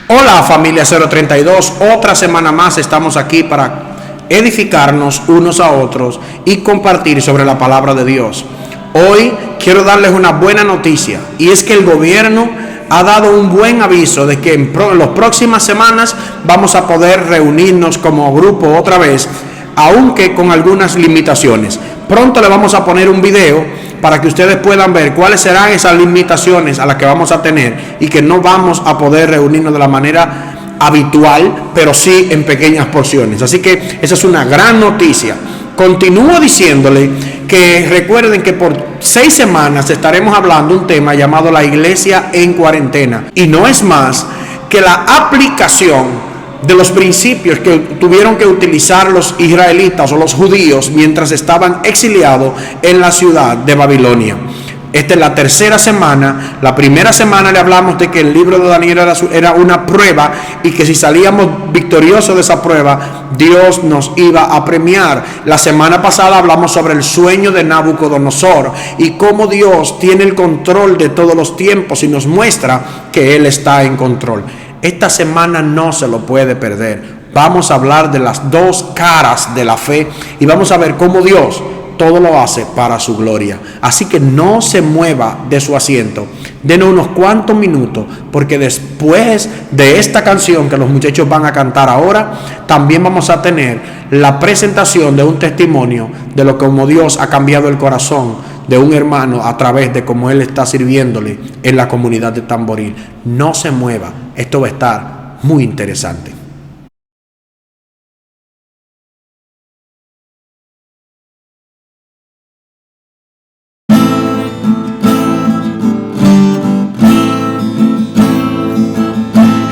Hola familia 032, otra semana más estamos aquí para edificarnos unos a otros y compartir sobre la palabra de Dios. Hoy quiero darles una buena noticia, y es que el gobierno ha dado un buen aviso de que en las próximas semanas vamos a poder reunirnos como grupo otra vez, aunque con algunas limitaciones. Pronto le vamos a poner un video para que ustedes puedan ver cuáles serán esas limitaciones a las que vamos a tener y que no vamos a poder reunirnos de la manera habitual, pero sí en pequeñas porciones. Así que esa es una gran noticia. Continúo diciéndole que recuerden que por 6 semanas estaremos hablando un tema llamado la iglesia en cuarentena, y no es más que la aplicación de los principios que tuvieron que utilizar los israelitas o los judíos mientras estaban exiliados en la ciudad de Babilonia. Esta es la tercera semana. La primera semana le hablamos de que el libro de Daniel era una prueba, y que si salíamos victoriosos de esa prueba, Dios nos iba a premiar. La semana pasada hablamos sobre el sueño de Nabucodonosor y cómo Dios tiene el control de todos los tiempos y nos muestra que Él está en control. Esta semana no se lo puede perder. Vamos a hablar de las dos caras de la fe y vamos a ver cómo Dios todo lo hace para su gloria. Así que no se mueva de su asiento. Denos unos cuantos minutos, porque después de esta canción que los muchachos van a cantar ahora, también vamos a tener la presentación de un testimonio de lo como Dios ha cambiado el corazón de un hermano a través de cómo él está sirviéndole en la comunidad de Tamboril. No se mueva, esto va a estar muy interesante.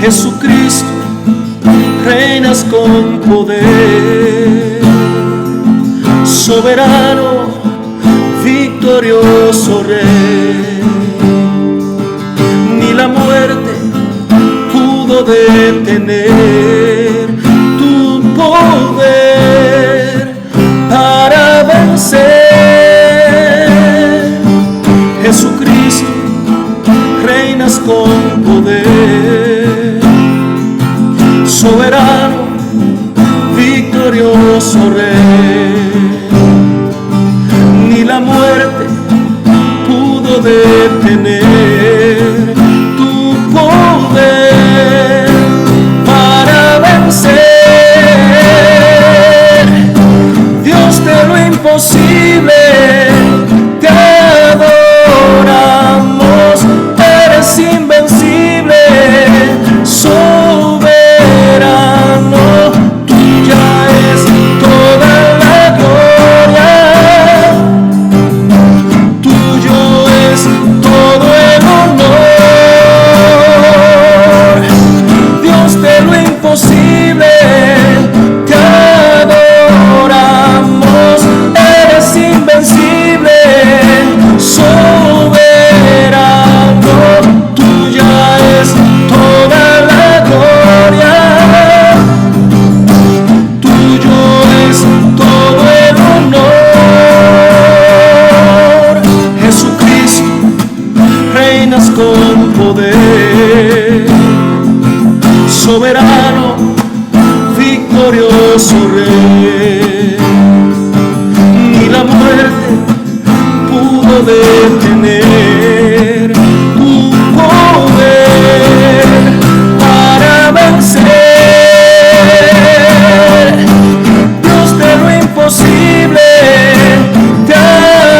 Jesucristo, reinas con poder, soberano, victorioso Rey. Ni la muerte pudo detener tu poder para vencer. Jesucristo, reinas con poder, soberano, victorioso Rey. Ni la muerte pudo detener tu poder para vencer. Dios de lo imposible, te adoramos, eres invencible, soberano, tuya es toda la gloria, tuyo es todo el honor. Dios de lo imposible, te adoramos, eres invencible, soberano, tuya es toda la gloria, tuyo es todo el honor. Jesucristo, reinas con poder, soberano, victorioso Rey. Ni la muerte pudo detener tu poder para vencer. Dios de lo imposible, te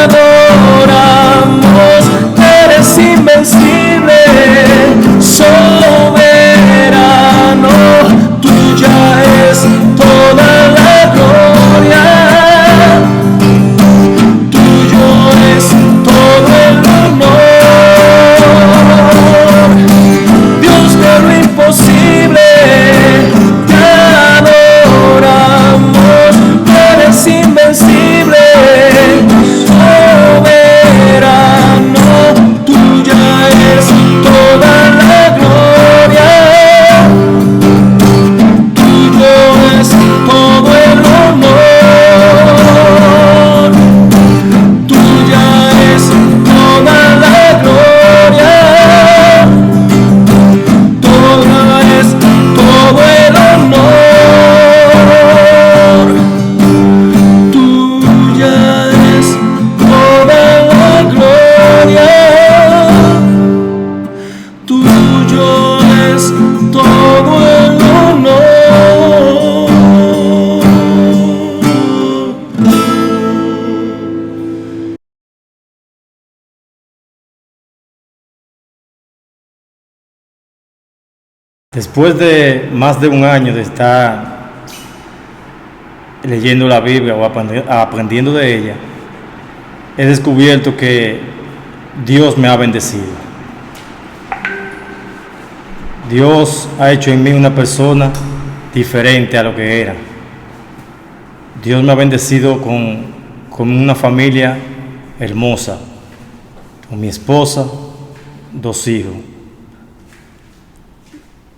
adoramos, eres invencible, soberano, tuya es toda la gloria, tuyo es todo el honor. Después de más de un año de estar leyendo la Biblia o aprendiendo de ella, he descubierto que Dios me ha bendecido. Dios ha hecho en mí una persona diferente a lo que era. Dios me ha bendecido con una familia hermosa, con mi esposa, 2 hijos.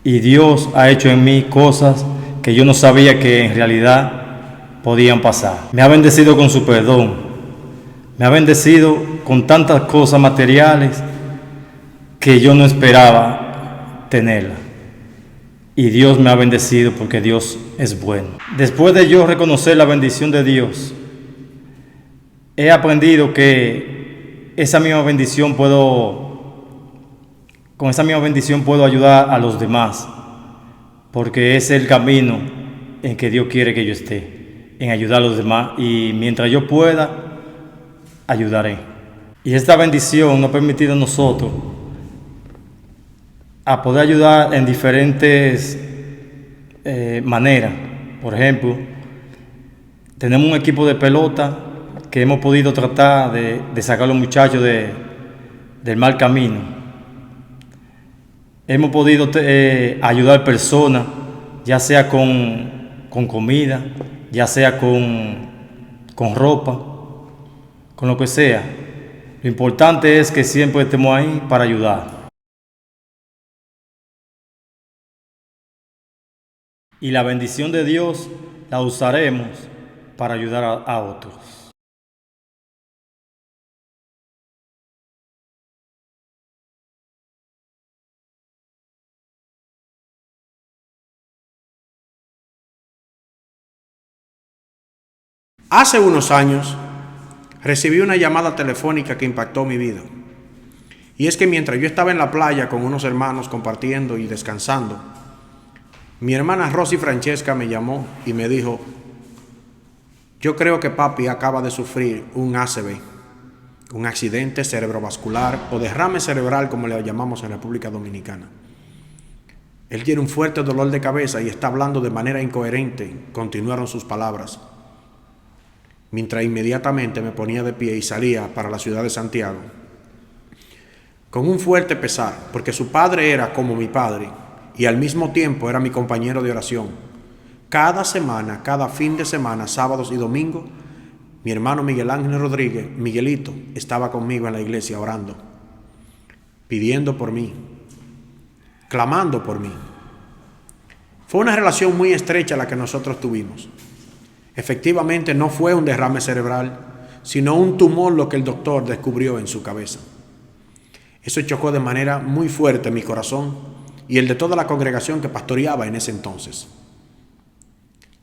Y Dios ha hecho en mí cosas que yo no sabía que en realidad podían pasar. Me ha bendecido con su perdón. Me ha bendecido con tantas cosas materiales que yo no esperaba tenerla. Y Dios me ha bendecido porque Dios es bueno. Después de yo reconocer la bendición de Dios, he aprendido que con esa misma bendición puedo ayudar a los demás, porque es el camino en que Dios quiere que yo esté, en ayudar a los demás, y mientras yo pueda, ayudaré. Y esta bendición nos ha permitido a nosotros a poder ayudar en diferentes maneras. Por ejemplo, tenemos un equipo de pelota que hemos podido tratar de sacar a los muchachos del mal camino. Hemos podido ayudar personas, ya sea con comida, ya sea con ropa, con lo que sea. Lo importante es que siempre estemos ahí para ayudar. Y la bendición de Dios la usaremos para ayudar a otros. Hace unos años recibí una llamada telefónica que impactó mi vida. Y es que mientras yo estaba en la playa con unos hermanos compartiendo y descansando, mi hermana Rosy Francesca me llamó y me dijo: yo creo que papi acaba de sufrir un ACV, un accidente cerebrovascular o derrame cerebral, como le llamamos en República Dominicana. Él tiene un fuerte dolor de cabeza y está hablando de manera incoherente, continuaron sus palabras, mientras inmediatamente me ponía de pie y salía para la ciudad de Santiago, con un fuerte pesar, porque su padre era como mi padre y al mismo tiempo era mi compañero de oración. Cada semana, cada fin de semana, sábados y domingos, mi hermano Miguel Ángel Rodríguez, Miguelito, estaba conmigo en la iglesia orando, pidiendo por mí, clamando por mí. Fue una relación muy estrecha la que nosotros tuvimos. Efectivamente no fue un derrame cerebral, sino un tumor lo que el doctor descubrió en su cabeza. Eso chocó de manera muy fuerte mi corazón y el de toda la congregación que pastoreaba en ese entonces.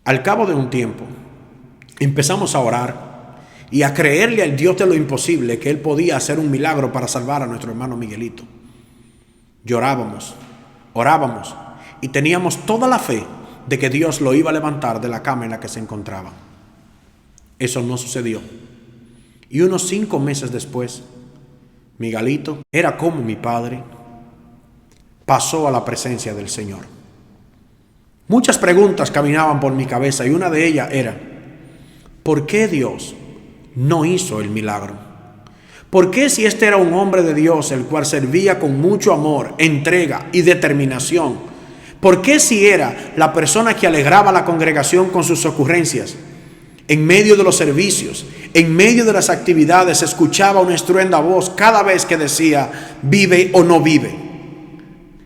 Al cabo de un tiempo, empezamos a orar y a creerle al Dios de lo imposible que Él podía hacer un milagro para salvar a nuestro hermano Miguelito. Llorábamos, orábamos y teníamos toda la fe de que Dios lo iba a levantar de la cama en la que se encontraba. Eso no sucedió. Y unos 5 meses después, Miguelito era como mi padre, pasó a la presencia del Señor. Muchas preguntas caminaban por mi cabeza y una de ellas era: ¿por qué Dios no hizo el milagro? ¿Por qué, si este era un hombre de Dios el cual servía con mucho amor, entrega y determinación, por qué, si era la persona que alegraba a la congregación con sus ocurrencias, en medio de los servicios, en medio de las actividades, escuchaba una estruenda voz cada vez que decía: vive o no vive,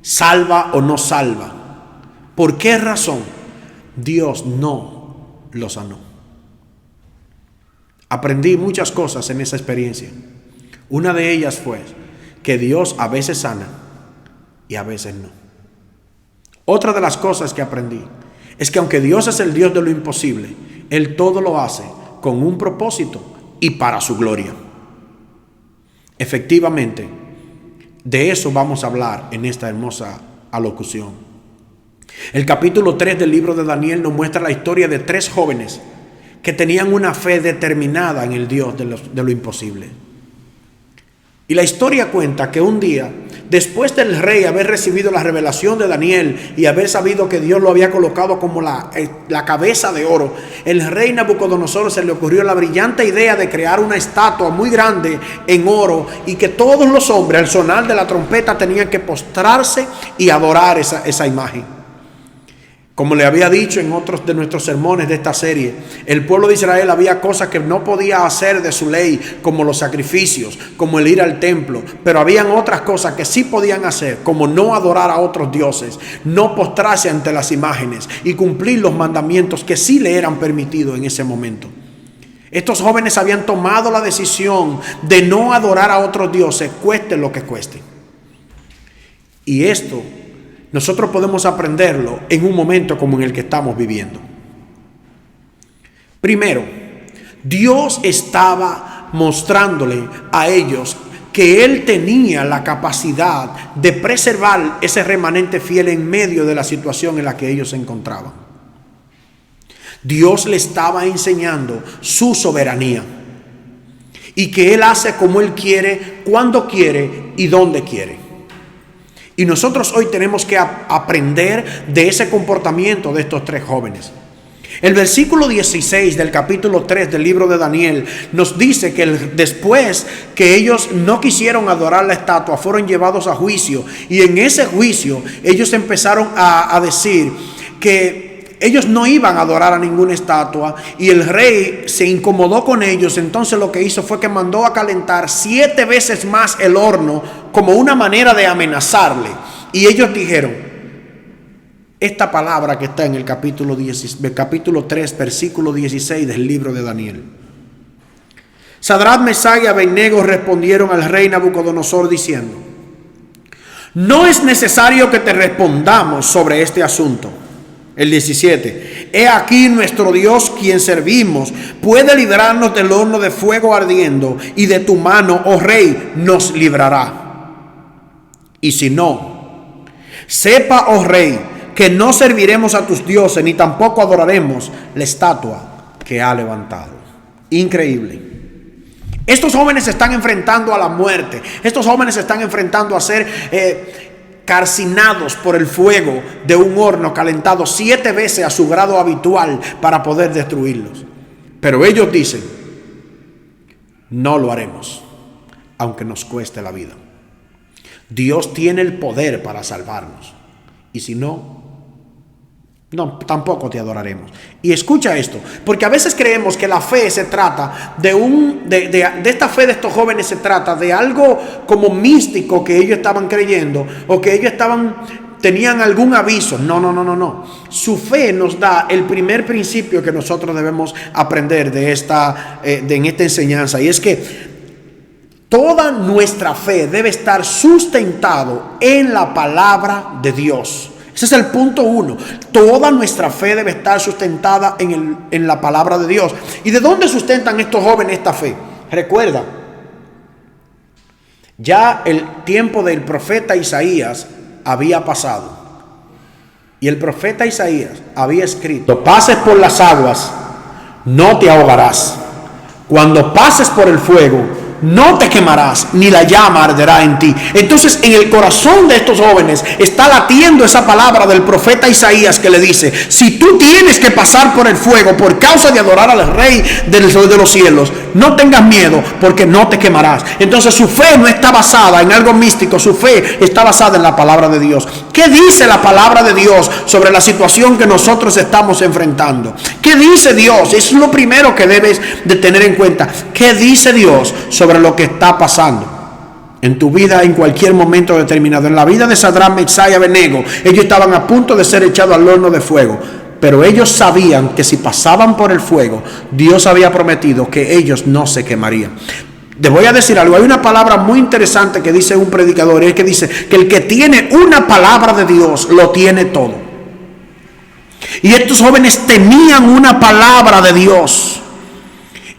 salva o no salva? ¿Por qué razón Dios no lo sanó? Aprendí muchas cosas en esa experiencia. Una de ellas fue que Dios a veces sana y a veces no. Otra de las cosas que aprendí es que aunque Dios es el Dios de lo imposible, Él todo lo hace con un propósito y para su gloria. Efectivamente, de eso vamos a hablar en esta hermosa alocución. El capítulo 3 del libro de Daniel nos muestra la historia de 3 jóvenes que tenían una fe determinada en el Dios de lo imposible. Y la historia cuenta que un día Después del rey haber recibido la revelación de Daniel y haber sabido que Dios lo había colocado como la cabeza de oro, el rey Nabucodonosor se le ocurrió la brillante idea de crear una estatua muy grande en oro y que todos los hombres al sonar de la trompeta tenían que postrarse y adorar esa imagen. Como le había dicho en otros de nuestros sermones de esta serie, el pueblo de Israel había cosas que no podía hacer de su ley, como los sacrificios, como el ir al templo, pero habían otras cosas que sí podían hacer, como no adorar a otros dioses, no postrarse ante las imágenes y cumplir los mandamientos que sí le eran permitidos en ese momento. Estos jóvenes habían tomado la decisión de no adorar a otros dioses, cueste lo que cueste. Y esto nosotros podemos aprenderlo en un momento como en el que estamos viviendo. Primero, Dios estaba mostrándole a ellos que Él tenía la capacidad de preservar ese remanente fiel en medio de la situación en la que ellos se encontraban. Dios le estaba enseñando su soberanía y que Él hace como Él quiere, cuando quiere y donde quiere. Y nosotros hoy tenemos que aprender de ese comportamiento de estos tres jóvenes. El versículo 16 del capítulo 3 del libro de Daniel nos dice que después que ellos no quisieron adorar la estatua, fueron llevados a juicio. Y en ese juicio ellos empezaron a decir que ellos no iban a adorar a ninguna estatua, y el rey se incomodó con ellos. Entonces lo que hizo fue que mandó a calentar 7 veces más el horno como una manera de amenazarle. Y ellos dijeron esta palabra que está en el capítulo 3, versículo 16 del libro de Daniel. Sadrach, Mesach y Abednego respondieron al rey Nabucodonosor diciendo: no es necesario que te respondamos sobre este asunto. El 17. He aquí nuestro Dios, quien servimos, puede librarnos del horno de fuego ardiendo, y de tu mano, oh rey, nos librará. Y si no, sepa, oh rey, que no serviremos a tus dioses, ni tampoco adoraremos la estatua que ha levantado. Increíble. Estos jóvenes se están enfrentando a la muerte. Estos jóvenes se están enfrentando a ser calcinados por el fuego de un horno calentado 7 veces a su grado habitual para poder destruirlos. Pero ellos dicen: no lo haremos, aunque nos cueste la vida. Dios tiene el poder para salvarnos, y si no, tampoco te adoraremos. Y escucha esto, porque a veces creemos que la fe se trata de esta fe de estos jóvenes se trata de algo como místico que ellos estaban creyendo, o que ellos tenían algún aviso. No. Su fe nos da el primer principio que nosotros debemos aprender en esta enseñanza, y es que toda nuestra fe debe estar sustentado en la palabra de Dios. Ese es el punto 1. Toda nuestra fe debe estar sustentada en la palabra de Dios. ¿Y de dónde sustentan estos jóvenes esta fe? Recuerda, ya el tiempo del profeta Isaías había pasado. Y el profeta Isaías había escrito: pases por las aguas, no te ahogarás. Cuando pases por el fuego, no te quemarás, ni la llama arderá en ti. Entonces, en el corazón de estos jóvenes está latiendo esa palabra del profeta Isaías, que le dice: si tú tienes que pasar por el fuego por causa de adorar al Rey de los cielos, no tengas miedo, porque no te quemarás. Entonces su fe no está basada en algo místico, su fe está basada en la palabra de Dios. ¿Qué dice la palabra de Dios sobre la situación que nosotros estamos enfrentando? ¿Qué dice Dios? Es lo primero que debes de tener en cuenta. ¿Qué dice Dios sobre lo que está pasando en tu vida en cualquier momento determinado? En la vida de Sadrach, Mesach y Abednego, ellos estaban a punto de ser echados al horno de fuego, pero ellos sabían que si pasaban por el fuego, Dios había prometido que ellos no se quemarían. Les voy a decir algo. Hay una palabra muy interesante que dice un predicador, y es que dice que el que tiene una palabra de Dios lo tiene todo. Y estos jóvenes tenían una palabra de Dios.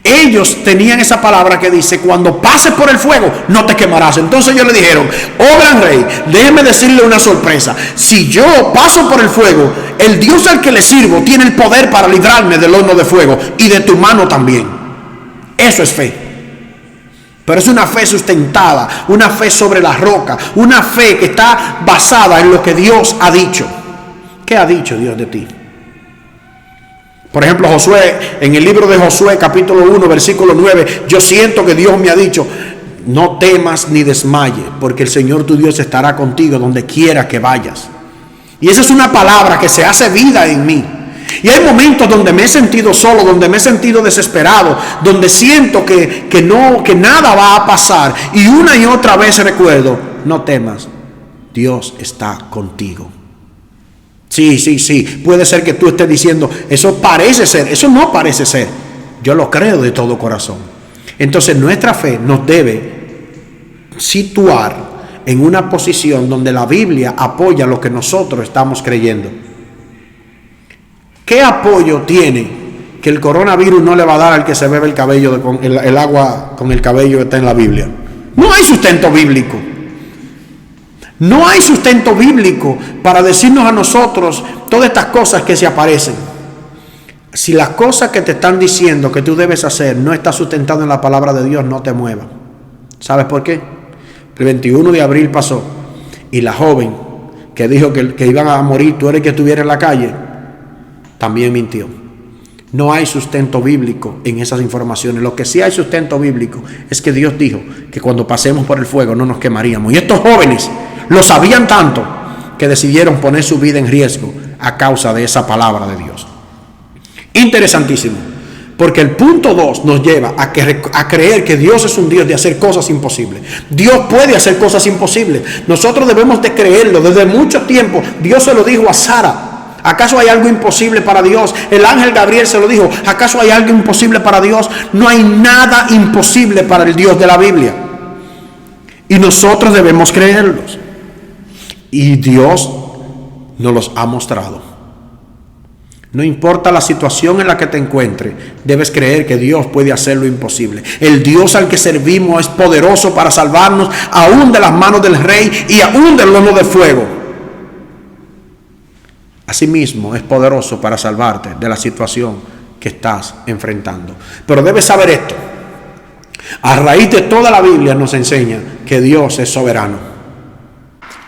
Ellos tenían esa palabra que dice: cuando pases por el fuego, no te quemarás. Entonces ellos le dijeron: oh gran rey, déjeme decirle una sorpresa. Si yo paso por el fuego, el Dios al que le sirvo tiene el poder para librarme del horno de fuego, y de tu mano también. Eso es fe. Pero es una fe sustentada, una fe sobre la roca, una fe que está basada en lo que Dios ha dicho. ¿Qué ha dicho Dios de ti? Por ejemplo, Josué, en el libro de Josué, capítulo 1, versículo 9, yo siento que Dios me ha dicho, no temas ni desmayes, porque el Señor tu Dios estará contigo donde quiera que vayas. Y esa es una palabra que se hace vida en mí. Y hay momentos donde me he sentido solo, donde me he sentido desesperado, donde siento que nada va a pasar. Y una y otra vez recuerdo, no temas, Dios está contigo. Sí, puede ser que tú estés diciendo, eso parece ser, eso no parece ser. Yo lo creo de todo corazón. Entonces nuestra fe nos debe situar en una posición donde la Biblia apoya lo que nosotros estamos creyendo. ¿Qué apoyo tiene que el coronavirus no le va a dar al que se bebe el cabello, con el agua con el cabello que está en la Biblia? No hay sustento bíblico. No hay sustento bíblico para decirnos a nosotros todas estas cosas que se aparecen. Si las cosas que te están diciendo que tú debes hacer no está sustentado en la palabra de Dios, no te muevas. ¿Sabes por qué? El 21 de abril pasó y la joven que dijo que iban a morir, tú eres que estuviera en la calle, también mintió. No hay sustento bíblico en esas informaciones. Lo que sí hay sustento bíblico es que Dios dijo que cuando pasemos por el fuego no nos quemaríamos. Y estos jóvenes lo sabían tanto que decidieron poner su vida en riesgo a causa de esa palabra de Dios. Interesantísimo, porque el punto 2 nos lleva a creer que Dios es un Dios de hacer cosas imposibles. Dios puede hacer cosas imposibles. Nosotros debemos de creerlo. Desde mucho tiempo Dios se lo dijo a Sara. ¿Acaso hay algo imposible para Dios? El ángel Gabriel se lo dijo. ¿Acaso hay algo imposible para Dios? No hay nada imposible para el Dios de la Biblia. Y nosotros debemos creerlos. Y Dios nos los ha mostrado. No importa la situación en la que te encuentres, debes creer que Dios puede hacer lo imposible. El Dios al que servimos es poderoso para salvarnos aún de las manos del rey y aún del horno de fuego. Asimismo, es poderoso para salvarte de la situación que estás enfrentando. Pero debes saber esto. A raíz de toda la Biblia nos enseña que Dios es soberano.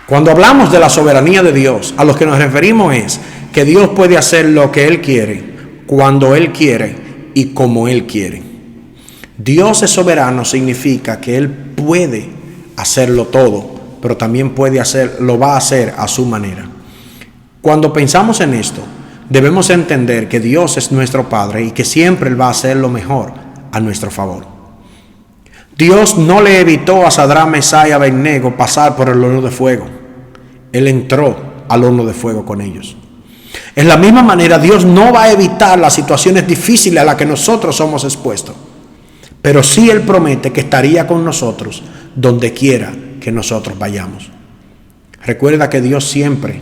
Cuando hablamos de la soberanía de Dios, a lo que nos referimos es que Dios puede hacer lo que Él quiere, cuando Él quiere y como Él quiere. Dios es soberano significa que Él puede hacerlo todo, pero también lo va a hacer a su manera. Cuando pensamos en esto, debemos entender que Dios es nuestro Padre y que siempre Él va a hacer lo mejor a nuestro favor. Dios no le evitó a Sadrach, Mesach y Abednego pasar por el horno de fuego. Él entró al horno de fuego con ellos. En la misma manera, Dios no va a evitar las situaciones difíciles a las que nosotros somos expuestos, pero sí Él promete que estaría con nosotros donde quiera que nosotros vayamos. Recuerda que Dios siempre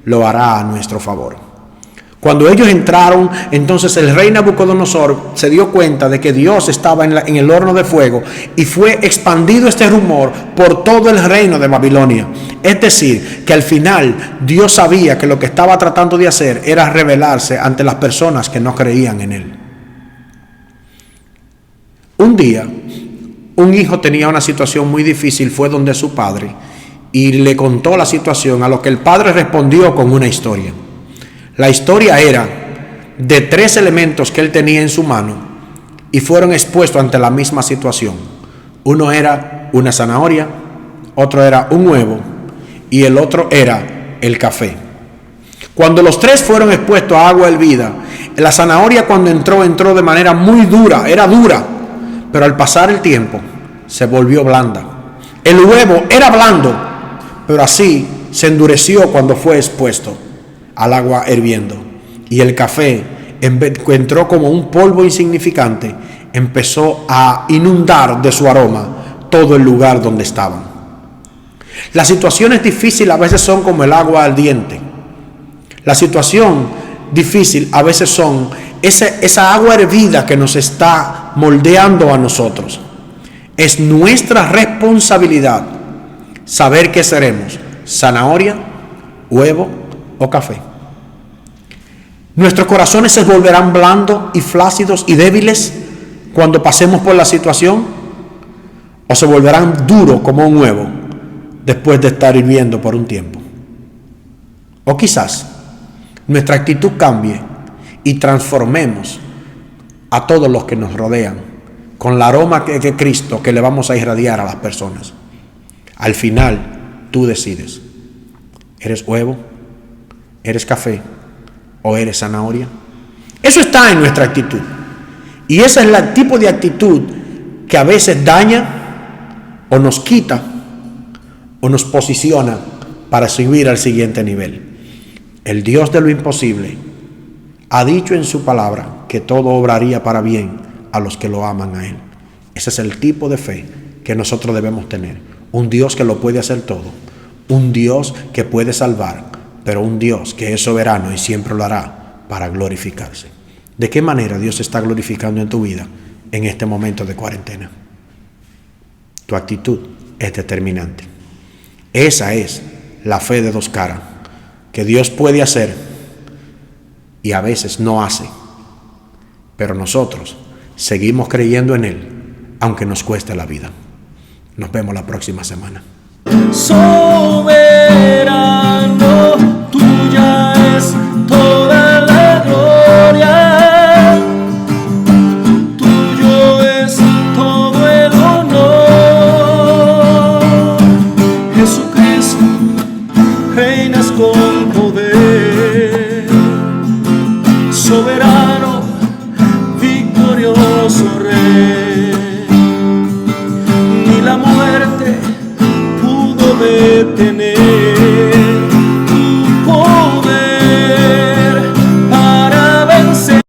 lo hará a nuestro favor. Cuando ellos entraron, entonces el rey Nabucodonosor se dio cuenta de que Dios estaba en el horno de fuego y fue expandido este rumor por todo el reino de Babilonia. Es decir, que al final Dios sabía que lo que estaba tratando de hacer era revelarse ante las personas que no creían en Él. Un día, un hijo tenía una situación muy difícil, fue donde su padre y le contó la situación, a lo que el padre respondió con una historia. La historia era de 3 elementos que él tenía en su mano y fueron expuestos ante la misma situación. Uno era una zanahoria, otro era un huevo y el otro era el café. Cuando los 3 fueron expuestos a agua hervida, la zanahoria cuando entró de manera muy dura, era dura, pero al pasar el tiempo se volvió blanda. El huevo era blando, pero así se endureció cuando fue expuesto al agua hirviendo. Y el café entró como un polvo insignificante, empezó a inundar de su aroma todo el lugar donde estaban. Las situaciones difíciles a veces son como el agua ardiente. La situación difícil a veces son esa agua hervida que nos está moldeando a nosotros. Es nuestra responsabilidad saber qué seremos: zanahoria, huevo o café. Nuestros corazones se volverán blandos y flácidos y débiles cuando pasemos por la situación, ¿O se volverán duros como un huevo después de estar hirviendo por un tiempo? O quizás nuestra actitud cambie y transformemos a todos los que nos rodean con el aroma de Cristo que le vamos a irradiar a las personas. Al final, tú decides. ¿Eres huevo? ¿Eres café? ¿O eres zanahoria? Eso está en nuestra actitud. Y ese es el tipo de actitud que a veces daña o nos quita o nos posiciona para subir al siguiente nivel. El Dios de lo imposible ha dicho en su palabra que todo obraría para bien a los que lo aman a Él. Ese es el tipo de fe que nosotros debemos tener. Un Dios que lo puede hacer todo. Un Dios que puede salvar, pero un Dios que es soberano y siempre lo hará para glorificarse. ¿De qué manera Dios se está glorificando en tu vida en este momento de cuarentena? Tu actitud es determinante. Esa es la fe de dos caras, que Dios puede hacer y a veces no hace, pero nosotros seguimos creyendo en Él, aunque nos cueste la vida. Nos vemos la próxima semana. Soberano, tuya es toda la gloria, tuyo es todo el honor. Jesucristo, reinas con poder, soberano, victorioso Rey. Ni la muerte pudo detener